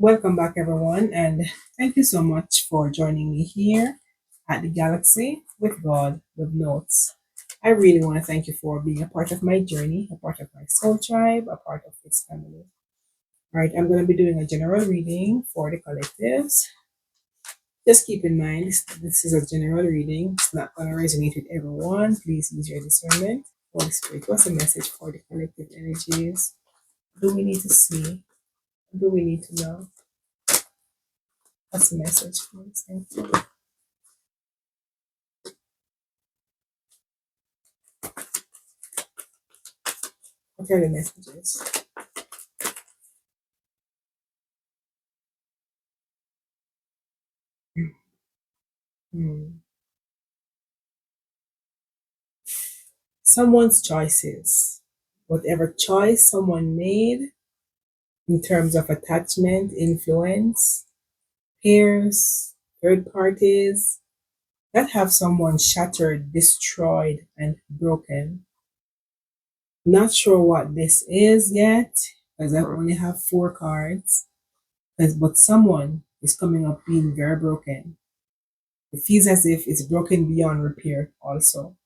Welcome back, everyone, and thank you so much for joining me here at the Galaxy with God with Notes. I really want to thank you for being a part of my journey, a part of my soul tribe, a part of this family. All right, I'm going to be doing a general reading for the collectives. Just keep in mind, this is a general reading. It's not going to resonate with everyone. Please use your discernment. Holy Spirit, what's the message for the collective energies? What do we need to see? What do we need to know? What's the message, please? Thank you. What are the messages? Hmm. Someone's choices. Whatever choice someone made in terms of attachment, influence, peers, third parties, that have someone shattered, destroyed, and broken. Not sure what this is yet, because I only have four cards. But someone is coming up being very broken. It feels as if it's broken beyond repair also.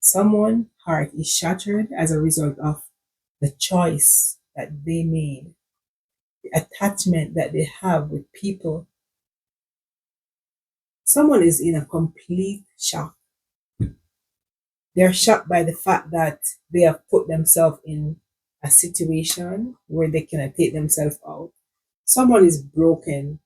Someone's heart is shattered as a result of the choice that they made, the attachment that they have with people. Someone is in a complete shock. They're shocked by the fact that they have put themselves in a situation where they cannot take themselves out. Someone is broken.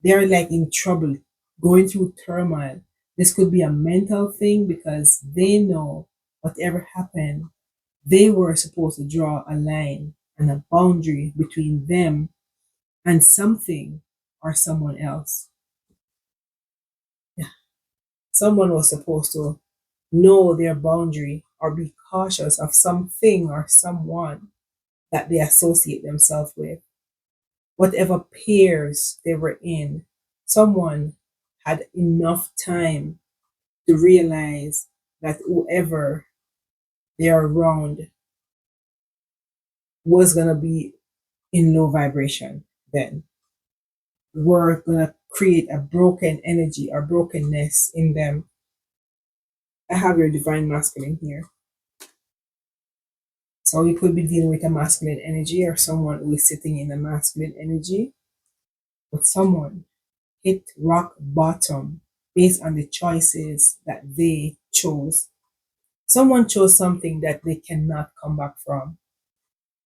They're like in trouble, going through turmoil. This could be a mental thing because they know whatever happened, they were supposed to draw a line and a boundary between them and something or someone else. Yeah. Someone was supposed to know their boundary or be cautious of something or someone that they associate themselves with. Whatever pairs they were in, someone had enough time to realize that whoever they are around was going to be in low vibration then. We're going to create a broken energy or brokenness in them. I have your divine masculine here. So you could be dealing with a masculine energy or someone who is sitting in a masculine energy, but someone hit rock bottom based on the choices that they chose. Someone chose something that they cannot come back from.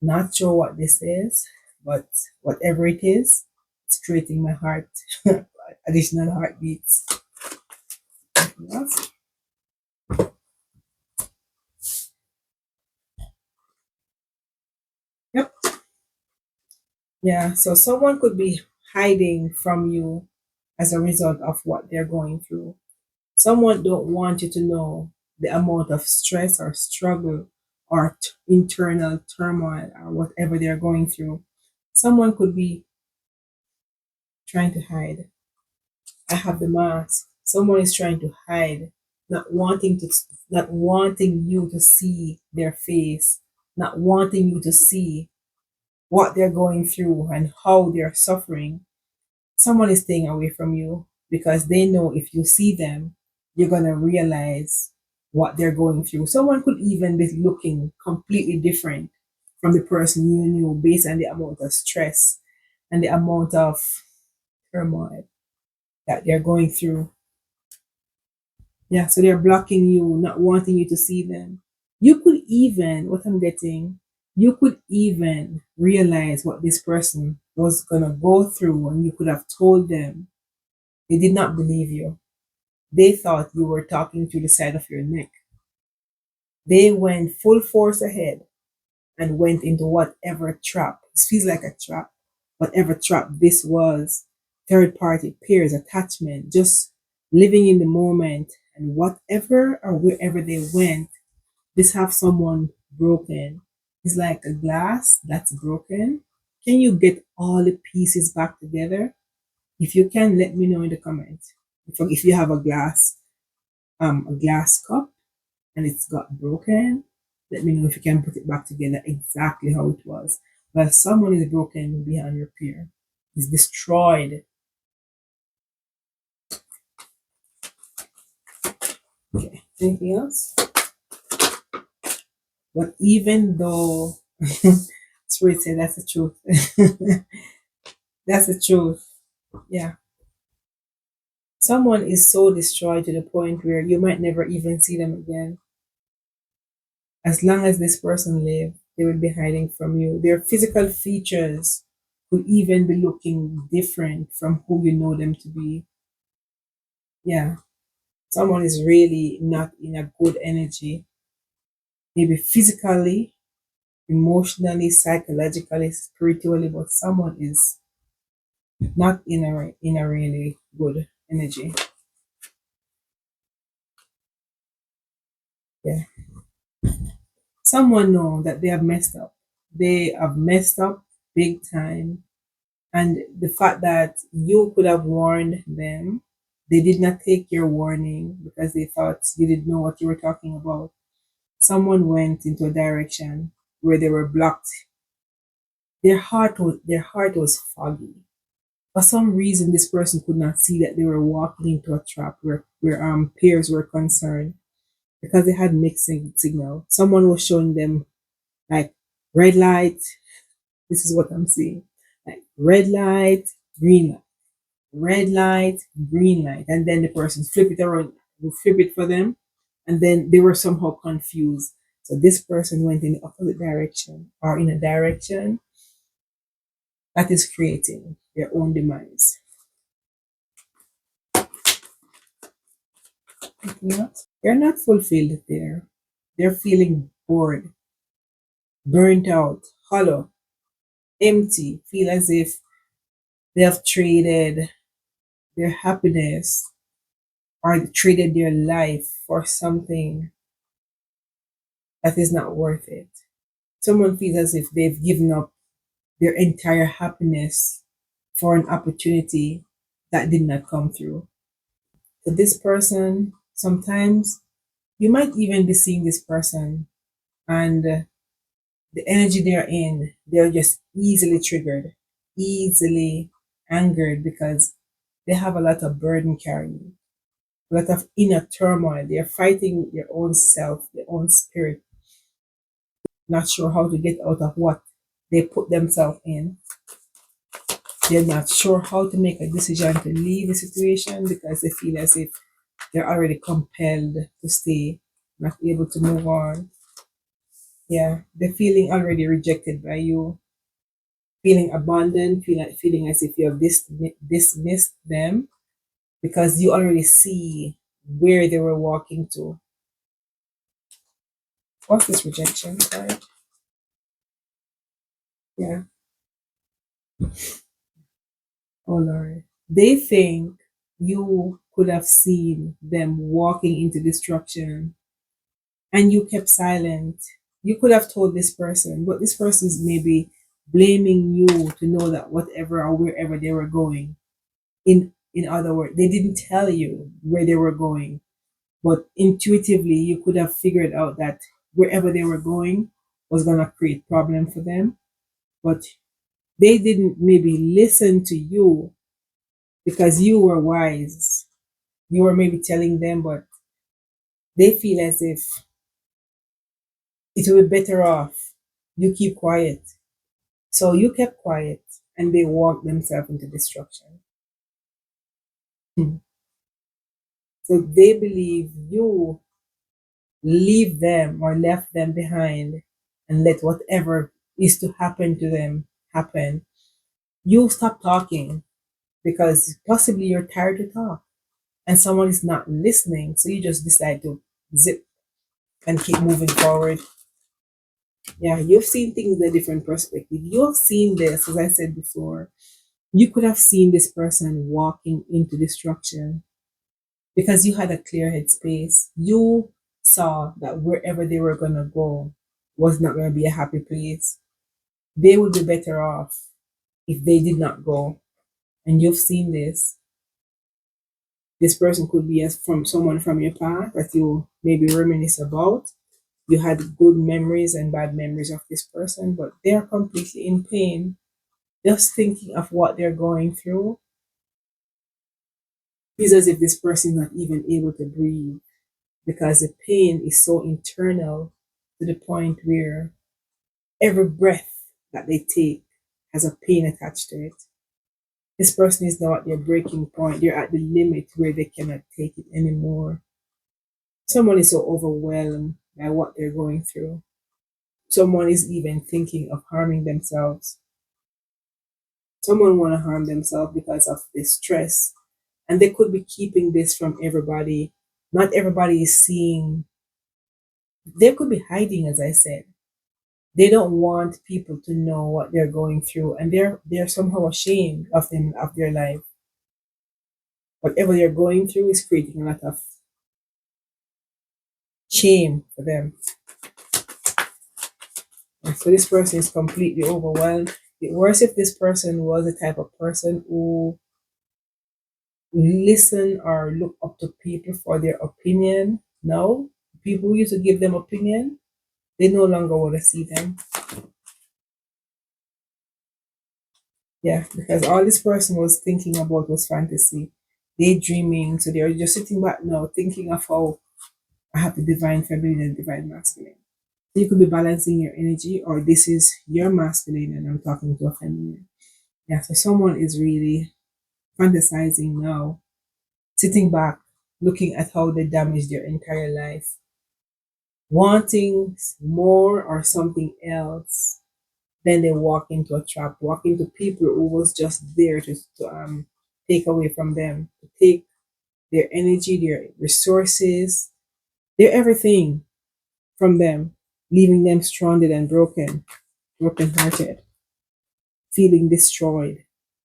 Not sure what this is, but whatever it is, it's creating my heart additional heartbeats. Yes. Yep. Yeah. So someone could be hiding from you as a result of what they're going through. Someone don't want you to know the amount of stress or struggle or internal turmoil or whatever they're going through. Someone could be trying to hide. I have the mask. Someone is trying to hide, not wanting to, not wanting you to see their face, not wanting you to see what they're going through and how they're suffering. Someone is staying away from you because they know if you see them, you're gonna realize what they're going through. Someone could even be looking completely different from the person you knew based on the amount of stress and the amount of turmoil that they're going through. Yeah, so they're blocking you, not wanting you to see them. You could even, what I'm getting, you could even realize what this person was gonna go through and you could have told them. They did not believe you. They thought you were talking to the side of your neck. They went full force ahead and went into whatever trap. This feels like a trap. Whatever trap this was, third party, peers, attachment, just living in the moment and whatever or wherever they went, this have someone broken. It's like a glass that's broken. Can you get all the pieces back together? If you can, let me know in the comments. If you have a glass cup and it's got broken, let me know if you can put it back together exactly how it was. Well, someone is broken beyond repair, is destroyed. Okay. Anything else? But even though Spirit said that's the truth. That's the truth. Yeah. Someone is so destroyed to the point where you might never even see them again. As long as this person live, they will be hiding from you. Their physical features could even be looking different from who you know them to be. Yeah. Someone is really not in a good energy, maybe physically, emotionally, psychologically, spiritually, but someone is not in a really good energy. Yeah. Someone know that they have messed up. They have messed up big time. And the fact that you could have warned them, they did not take your warning because they thought you didn't know what you were talking about. Someone went into a direction where they were blocked. Their heart was foggy. For some reason, this person could not see that they were walking into a trap where peers were concerned because they had mixed signal. Someone was showing them like red light. This is what I'm seeing. Like red light, green light, red light, green light, and then the person flip it around, will flip it for them, and then they were somehow confused. So this person went in the opposite direction or in a direction that is creating their own demise. They're not fulfilled there. They're feeling bored, burnt out, hollow, empty, feel as if they have traded their happiness or traded their life for something that is not worth it. Someone feels as if they've given up their entire happiness for an opportunity that did not come through. So this person, sometimes you might even be seeing this person and the energy they're in, they're just easily triggered, easily angered because they have a lot of burden carrying, a lot of inner turmoil. They're fighting with their own self, their own spirit, not sure how to get out of what they put themselves in. They're not sure how to make a decision to leave the situation because they feel as if they're already compelled to stay, not able to move on. Yeah, they're feeling already rejected by you, feeling abandoned, feeling as if you have dismissed them because you already see where they were walking to. What's this rejection card? Yeah. Oh Lord. They think you could have seen them walking into destruction and you kept silent. You could have told this person, but this person is maybe blaming you to know that whatever or wherever they were going. In other words, they didn't tell you where they were going, but intuitively you could have figured out that wherever they were going was gonna create problem for them. But they didn't maybe listen to you because you were wise. You were maybe telling them, but they feel as if it will be better off you keep quiet. So you kept quiet and they walked themselves into destruction. Hmm. So they believe you leave them or left them behind and let whatever is to happen to them happen. You stop talking because possibly you're tired to talk and someone is not listening. So you just decide to zip and keep moving forward. Yeah, you've seen things in a different perspective. You have seen this, as I said before. You could have seen this person walking into destruction because you had a clear headspace. You saw that wherever they were going to go was not going to be a happy place. They would be better off if they did not go. And you've seen this. This person could be as from someone from your past that you maybe reminisce about. You had good memories and bad memories of this person, but they're completely in pain. Just thinking of what they're going through is as if this person is not even able to breathe because the pain is so internal to the point where every breath that they take has a pain attached to it. This person is now at their breaking point. They're at the limit where they cannot take it anymore. Someone is so overwhelmed by what they're going through. Someone is even thinking of harming themselves. Someone want to harm themselves because of this stress. And they could be keeping this from everybody. Not everybody is seeing. They could be hiding, as I said. They don't want people to know what they're going through, and they're somehow ashamed of them of their life. Whatever they're going through is creating a lot of shame for them. And so this person is completely overwhelmed. The worst if this person was the type of person who listen or look up to people for their opinion. No, people who used to give them opinion, they no longer want to see them. Yeah, because all this person was thinking about was fantasy, daydreaming. So they're just sitting back now, thinking of how I have the divine feminine and divine masculine. So you could be balancing your energy, or this is your masculine and I'm talking to a feminine. Yeah, so someone is really fantasizing now, sitting back, looking at how they damaged their entire life, wanting more or something else. Then they walk into a trap, walk into people who was just there to take away from them, to take their energy, their resources, their everything from them, leaving them stranded and broken hearted, feeling destroyed,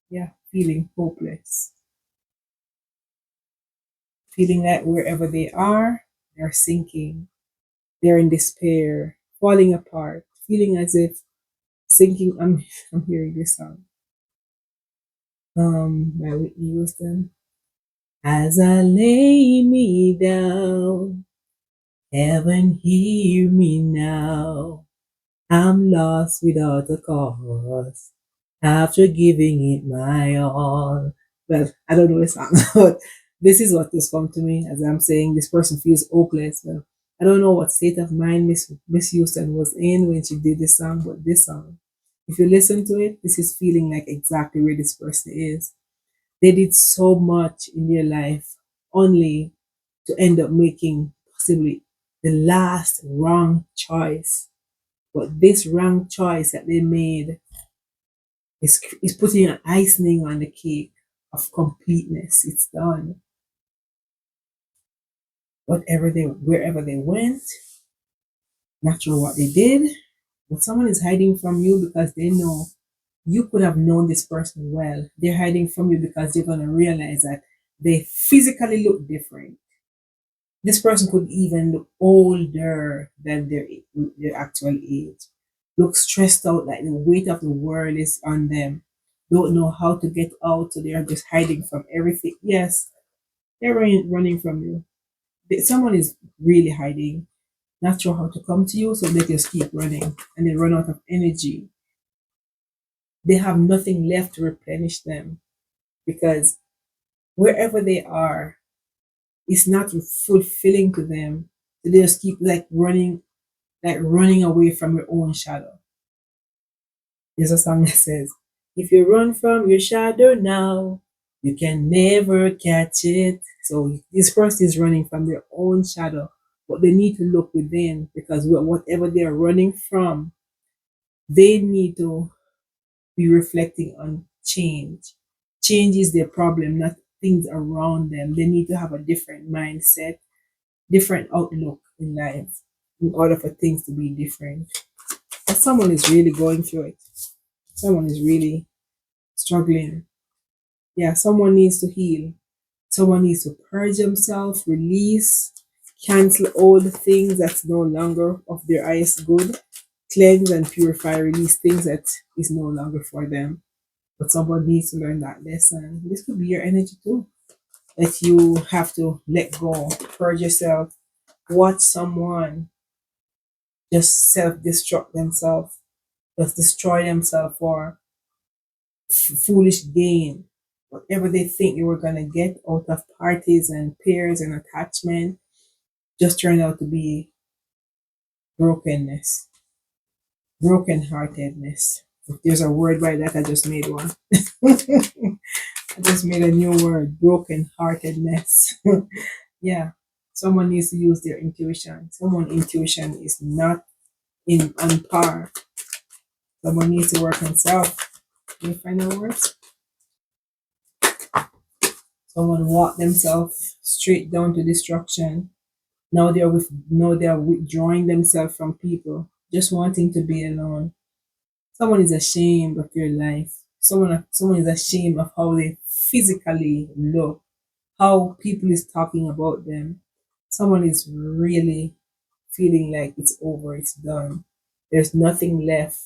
yeah, feeling hopeless, feeling that wherever they are, they're sinking, they're in despair, falling apart, feeling as if sinking. I'm hearing this song by Whitney Houston. As I lay me down, heaven hear me now. I'm lost without a cause after giving it my all. Well, I don't know the song, but this is what has come to me as I'm saying this person feels hopeless. Well, I don't know what state of mind Miss Houston was in when she did this song, but this song, if you listen to it, this is feeling like exactly where this person is. They did so much in their life only to end up making possibly the last wrong choice. But this wrong choice that they made is putting an icing on the cake of completeness. It's done. Wherever they went, not sure what they did, but someone is hiding from you because they know you could have known this person well. They're hiding from you because they're gonna realize that they physically look different. This person could even look older than their actual age. Look stressed out, like the weight of the world is on them. Don't know how to get out, so they are just hiding from everything. Yes, they're running from you. Someone is really hiding, not sure how to come to you, so they just keep running and they run out of energy. They have nothing left to replenish them because wherever they are, it's not fulfilling to them. So they just keep like running away from your own shadow. There's a song that says, if you run from your shadow now, you can never catch it. So this person is running from their own shadow, but they need to look within because whatever they are running from, they need to be reflecting on change. Change is their problem, not things around them. They need to have a different mindset, different outlook in life in order for things to be different. But someone is really going through it. Someone is really struggling. Yeah, someone needs to heal. Someone needs to purge themselves, release, cancel all the things that's no longer of their highest good, cleanse and purify, release things that is no longer for them. But someone needs to learn that lesson. This could be your energy too. That you have to let go, purge yourself, watch someone just self-destruct themselves, just destroy themselves for foolish gain. Whatever they think you were going to get out of parties and peers and attachment just turned out to be brokenness, brokenheartedness. If there's a word by that, I just made one. I just made a new word, brokenheartedness. Yeah, someone needs to use their intuition. Someone's intuition is not in on par. Someone needs to work on self. Can you find the words? Someone walked themselves straight down to destruction. Now they are withdrawing themselves from people, just wanting to be alone. Someone is ashamed of their life. Someone is ashamed of how they physically look, how people is talking about them. Someone is really feeling like it's over, it's done. There's nothing left.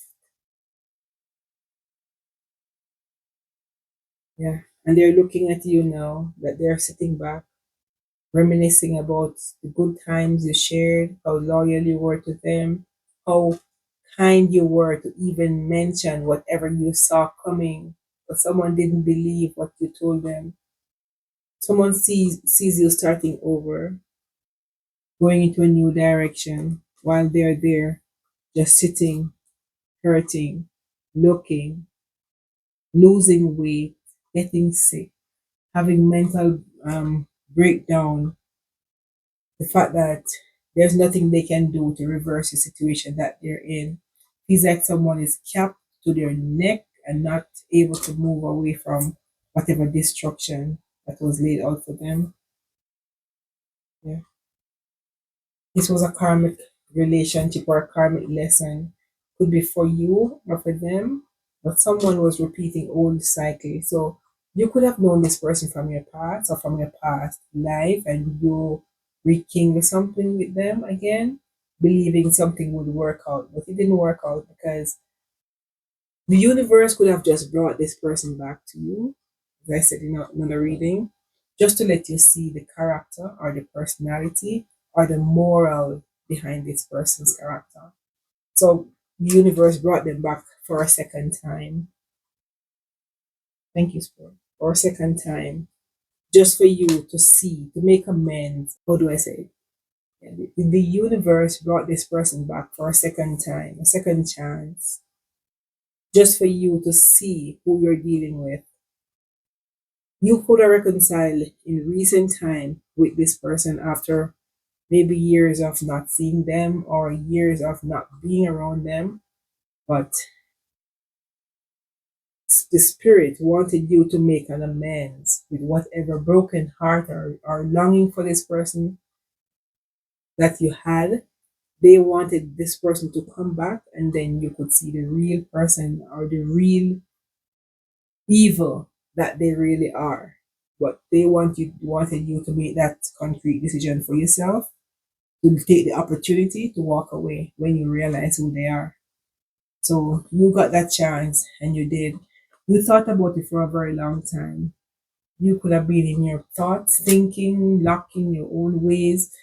Yeah. And they're looking at you now that they're sitting back, reminiscing about the good times you shared, how loyal you were to them, how kind you were to even mention whatever you saw coming, but someone didn't believe what you told them. Someone sees you starting over, going into a new direction while they're there, just sitting, hurting, looking, losing weight, getting sick, having mental breakdown, the fact that there's nothing they can do to reverse the situation that they're in. Feels like someone is capped to their neck and not able to move away from whatever destruction that was laid out for them. Yeah. This was a karmic relationship or a karmic lesson. Could be for you or for them, but someone was repeating old cycle. So you could have known this person from your past or from your past life, and you rekindle something with them again, believing something would work out, but it didn't work out because the universe could have just brought this person back to you, as I said in another reading, just to let you see the character or the personality or the moral behind this person's character. So the universe brought them back for a second time. Thank you, Spirit. For a second time, just for you to see, to make amends. How do I say it? Yeah, the universe brought this person back for a second time, a second chance, just for you to see who you're dealing with. You could have reconciled in recent time with this person after maybe years of not seeing them or years of not being around them, but the spirit wanted you to make an amends with whatever broken heart or longing for this person that you had. They wanted this person to come back, and then you could see the real person or the real evil that they really are. But they wanted you to make that concrete decision for yourself, to take the opportunity to walk away when you realize who they are. So you got that chance and you did. You thought about it for a very long time. You could have been in your thoughts, thinking, locked in your own ways,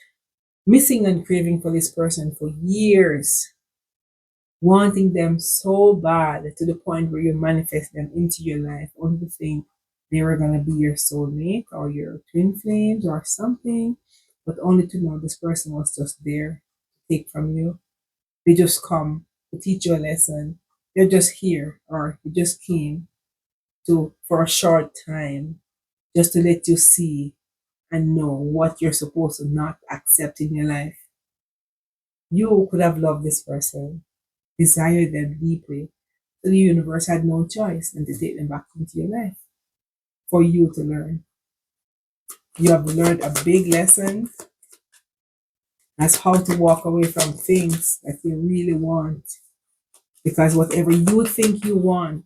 missing and craving for this person for years, wanting them so bad to the point where you manifest them into your life, only to think they were going to be your soulmate or your twin flames or something, but only to know this person was just there to take from you. They just come to teach you a lesson. They're just here, or they just came to for a short time, just to let you see and know what you're supposed to not accept in your life. You could have loved this person, desired them deeply, so the universe had no choice than to take them back into your life for you to learn. You have learned a big lesson as how to walk away from things that you really want. Because whatever you think you want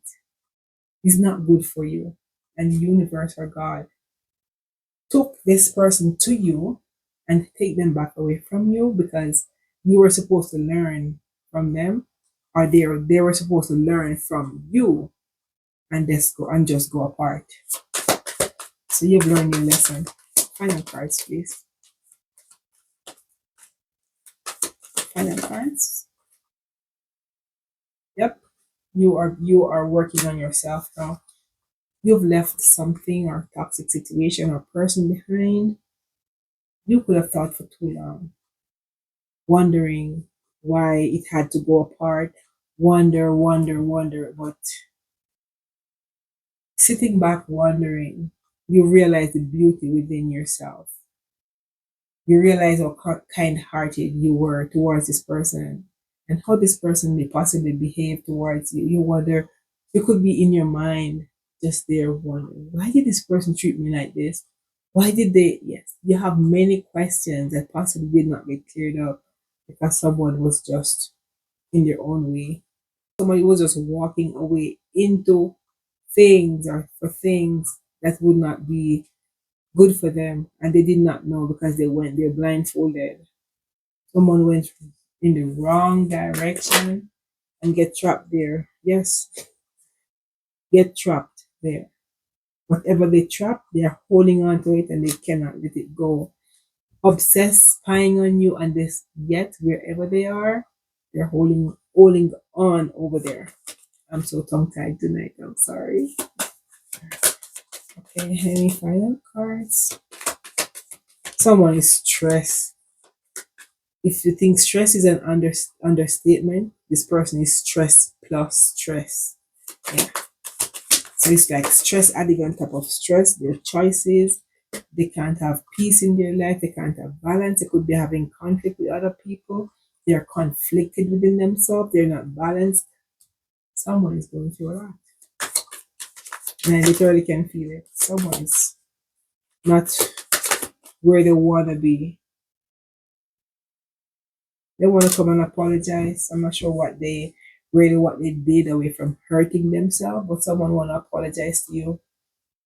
is not good for you. And the universe or God took this person to you and take them back away from you because you were supposed to learn from them, or they were supposed to learn from you, and just go apart. So you've learned your lesson. Final cards, please. Final cards. Yep, you are working on yourself now. You've left something or toxic situation or person behind. You could have thought for too long, wondering why it had to go apart. Wonder. But sitting back wondering, you realize the beauty within yourself. You realize how kind hearted you were towards this person and how this person may possibly behave towards you. You wonder, you could be in your mind just there wondering, why did this person treat me like this? Why did they? Yes, you have many questions that possibly did not get cleared up because someone was just in their own way. Somebody was just walking away into things or for things that would not be good for them and they did not know because they went there blindfolded. Someone went in the wrong direction and get trapped there. Yes, get trapped there. Whatever they trap, they're holding on to it and they cannot let it go. Obsessed, spying on you, and this yet wherever they are, they're holding on over there. I'm so tongue tied tonight. I'm sorry. Okay, any final cards? Someone is stressed. If you think stress is an understatement, this person is stress plus stress. Yeah. So it's like stress adding on top of stress, their choices. They can't have peace in their life, they can't have balance, they could be having conflict with other people, they're conflicted within themselves, they're not balanced. Someone is going through a lot. And I literally can feel it. Someone is not where they wanna be. They want to come and apologize. I'm not sure what they did away from hurting themselves, but someone want to apologize to you.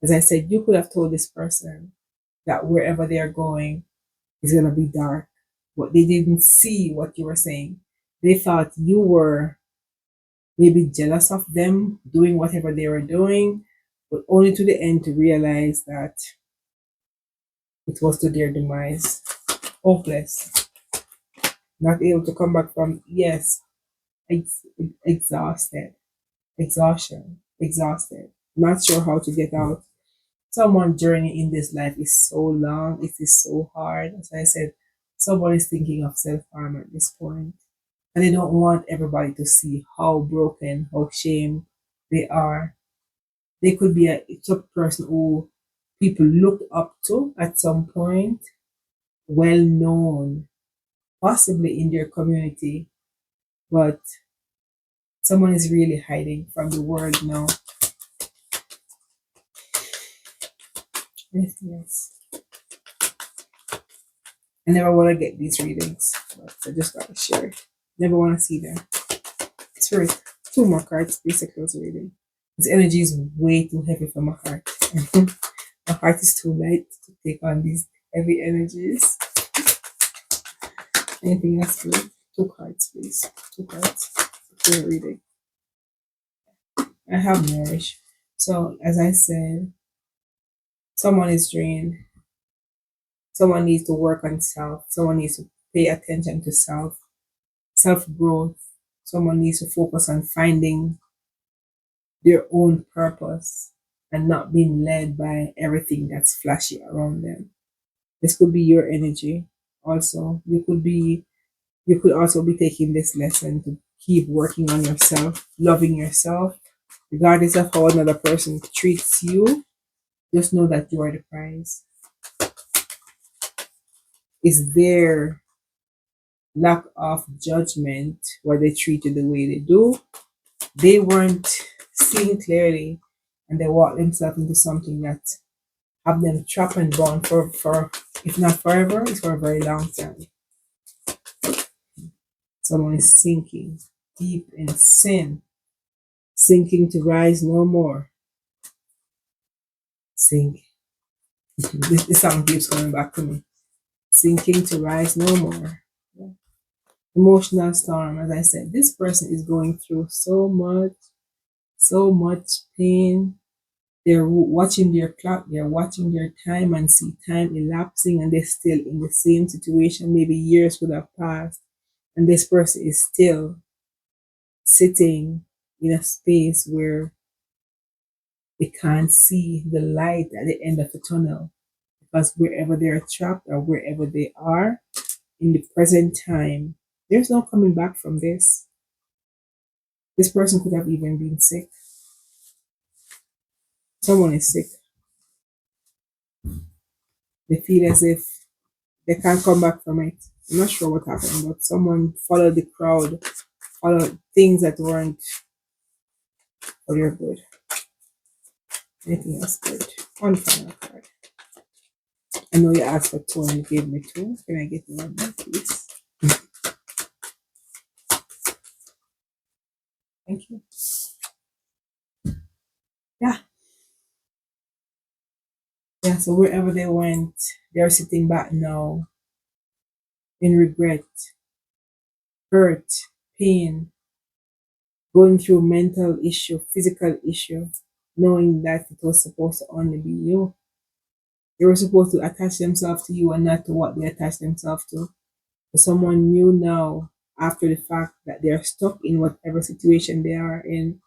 As I said, you could have told this person that wherever they are going is gonna be dark, but they didn't see what you were saying. They thought you were maybe jealous of them doing whatever they were doing, but only to the end to realize that it was to their demise. Hopeless, not able to come back from yes, ex- exhausted, exhaustion, exhausted, not sure how to get out. Someone's journey in this life is so long, it is so hard. As I said, someone is thinking of self harm at this point, and they don't want everybody to see how broken, how shame they are. They could be a type of person who people looked up to at some point, well known, possibly in their community, but someone is really hiding from the world now. Yes, yes. I never want to get these readings, but I just gotta share it. Never want to see them. Spirit, two more cards, please. To close the reading. This energy is way too heavy for my heart. My heart is too light to take on these heavy energies. Anything else, please? Two cards, please. Two cards for the reading. I have nourish. So, as I said, someone is drained. Someone needs to work on self. Someone needs to pay attention to self growth. Someone needs to focus on finding their own purpose and not being led by everything that's flashy around them. This could be your energy. Also, you could also be taking this lesson to keep working on yourself, loving yourself, regardless of how another person treats you. Just know that you are the prize. Is their lack of judgment why they treat you the way they do? They weren't seeing clearly and they walked themselves into something that have them trapped and bound for if not forever, it's for a very long time. Someone is sinking deep in sin, sinking to rise no more. Sink. This song keeps coming back to me. Sinking to rise no more. Yeah. Emotional storm, as I said, this person is going through so much pain. They're watching their clock, they're watching their time and see time elapsing, and they're still in the same situation. Maybe years would have passed, and this person is still sitting in a space where they can't see the light at the end of the tunnel, because wherever they're trapped or wherever they are in the present time, there's no coming back from this. This person could have even been sick. Someone is sick. They feel as if they can't come back from it. I'm not sure what happened, but someone followed the crowd, followed things that weren't for your good. Anything else good? One final card. I know you asked for two and you gave me two. Can I get one more, please? Thank you. Yeah. Yeah. So wherever they went, they're sitting back now in regret, hurt, pain, going through mental issue, physical issue, knowing that it was supposed to only be you. They were supposed to attach themselves to you and not to what they attach themselves to. But someone new now, after the fact that they're stuck in whatever situation they are in,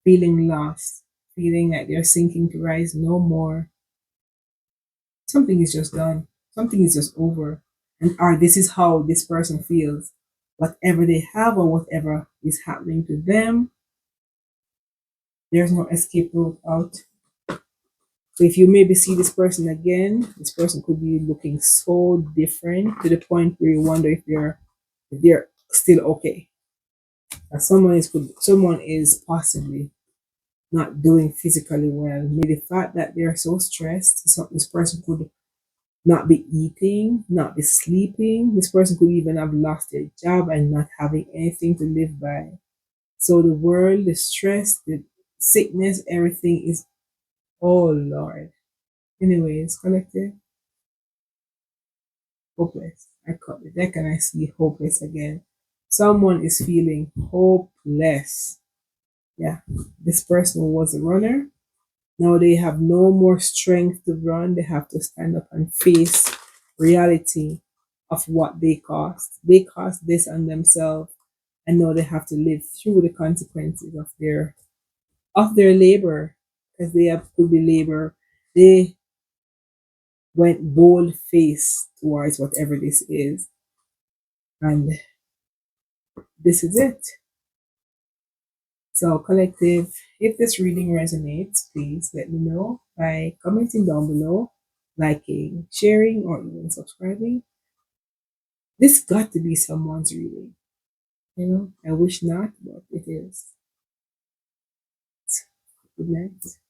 feeling lost, feeling like they're sinking to rise no more. Something is just done. Something is just over. And or this is how this person feels. Whatever they have or whatever is happening to them, there's no escape route out. So if you maybe see this person again, this person could be looking so different to the point where you wonder if they're still okay. That someone is possibly not doing physically well. Maybe the fact that they're so stressed, this person could not be eating, not be sleeping. This person could even have lost their job and not having anything to live by. So the world, the stress, the sickness, everything is, oh Lord. Anyways, collective, hopeless. I cut the deck and I see hopeless again. Someone is feeling hopeless. Yeah, this person was a runner. Now they have no more strength to run. They have to stand up and face reality of what they caused. They caused this on themselves, and now they have to live through the consequences of their labor, because they have to be labor. They went bold face towards whatever this is, and this is it. So, collective, if this reading resonates, please let me know by commenting down below, liking, sharing, or even subscribing. This got to be someone's reading. I wish not, but it is. Good night.